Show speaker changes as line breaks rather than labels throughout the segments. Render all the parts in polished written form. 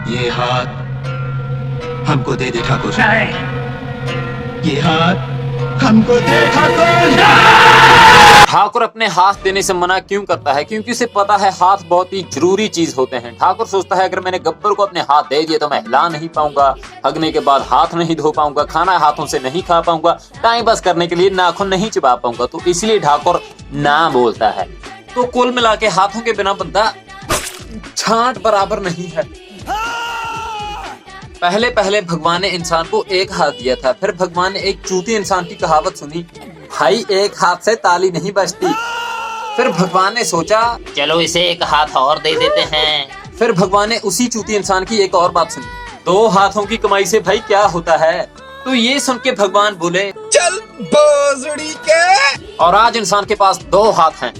ये हाथ हमको दे दे ठाकुर। ये हाथ हमको दे ठाकुर।
ठाकुर अपने हाथ देने से मना क्यों करता है? क्योंकि उसे पता है हाथ बहुत ही जरूरी चीज होते हैं। ठाकुर सोचता है अगर मैंने गब्बर को अपने हाथ दे दिए तो मैं हिला नहीं पाऊंगा, हगने के बाद हाथ नहीं धो पाऊंगा, खाना हाथों से नहीं खा पाऊंगा, टाइम पास करने के लिए नाखून नहीं चिपा पाऊंगा, तो इसलिए ठाकुर ना बोलता है। तो कुल मिला के हाथों के बिना बंदा छांट बराबर नहीं है। पहले पहले भगवान ने इंसान को एक हाथ दिया था, फिर भगवान ने एक चूती इंसान की कहावत सुनी, भाई एक हाथ से ताली नहीं बजती। फिर भगवान ने सोचा चलो इसे एक हाथ और दे देते हैं। फिर भगवान ने उसी चूती इंसान की एक और बात सुनी, दो हाथों की कमाई से भाई क्या होता है। तो ये सुन के भगवान बोले
चल भोसड़ी के।
और आज इंसान के पास दो हाथ हैं।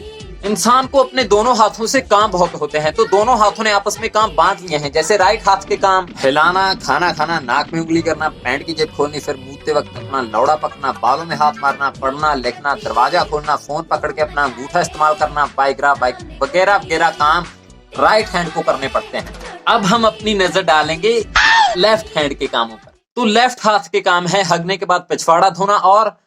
इंसान को अपने दोनों हाथों से काम बहुत होते हैं, तो दोनों हाथों ने आपस में काम बांट लिए हैं। जैसे राइट हाथ के काम हिलाना, खाना खाना, नाक में उंगली करना, पैंट की जेब खोलनी, फिर मुंहते वक्त अपना लौड़ा पकना, बालों में हाथ मारना, पढ़ना लिखना, दरवाजा खोलना, फोन पकड़ के अपना अंगूठा इस्तेमाल करना, बाइक वगैरह वगैरह काम राइट हैंड को करने पड़ते हैं। अब हम अपनी नजर डालेंगे लेफ्ट हैंड के कामों पर। तो लेफ्ट हाथ के काम है हगने के बाद पिछवाड़ा धोना और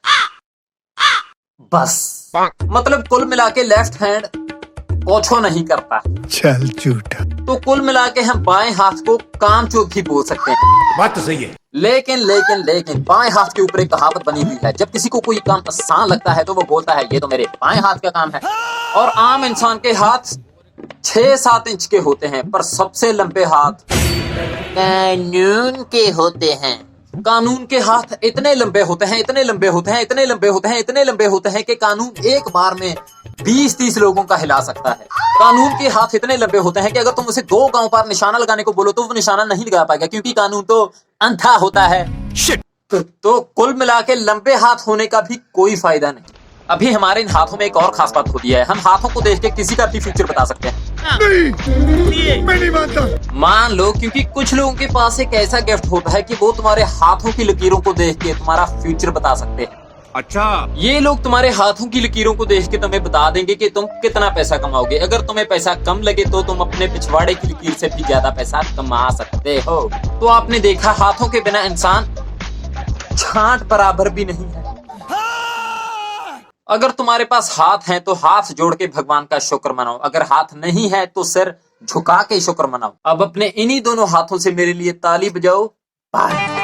बस। मतलब कुल मिला के लेफ्ट हैंड ओछो नहीं करता।
चल झूठा।
तो कुल मिला के हम बाएं हाथ को कामचोर भी बोल सकते हैं।
बात तो सही है।
लेकिन बाएं हाथ के ऊपर एक कहावत बनी हुई है, जब किसी को कोई काम आसान लगता है तो वो बोलता है ये तो मेरे बाएं हाथ का काम है। और आम इंसान के हाथ 6-7 इंच के होते हैं, पर सबसे लंबे हाथ कानून के होते हैं। कानून के हाथ इतने लंबे होते हैं, इतने लंबे होते हैं, इतने लंबे होते हैं, इतने लंबे होते हैं कि कानून एक बार में 20-30 लोगों का हिला सकता है। कानून के हाथ इतने लंबे होते हैं कि अगर तुम उसे 2 गांव पर निशाना लगाने को बोलो तो वो निशाना नहीं लगा पाएगा, क्योंकि कानून तो अंधा होता है। तो कुल मिला के लंबे हाथ होने का भी कोई फायदा नहीं। अभी हमारे इन हाथों में एक और खास बात होती है, हम हाथों को देख के किसी का भी फ्यूचर बता सकते हैं।
नहीं, मैं नहीं मानता।
मान लो, क्योंकि कुछ लोगों के पास एक ऐसा गिफ्ट होता है कि वो तुम्हारे हाथों की लकीरों को देख के तुम्हारा फ्यूचर बता सकते हैं।
अच्छा,
ये लोग तुम्हारे हाथों की लकीरों को देख के तुम्हें बता देंगे कि तुम कितना पैसा कमाओगे। अगर तुम्हें पैसा कम लगे तो तुम अपने पिछवाड़े की लकीर से भी ज्यादा पैसा कमा सकते हो। तो आपने देखा हाथों के बिना इंसान छांट बराबर भी नहीं है। अगर तुम्हारे पास हाथ हैं तो हाथ जोड़ के भगवान का शुक्र मनाओ, अगर हाथ नहीं है तो सिर झुका के शुक्र मनाओ। अब अपने इन्हीं दोनों हाथों से मेरे लिए ताली बजाओ। बाय।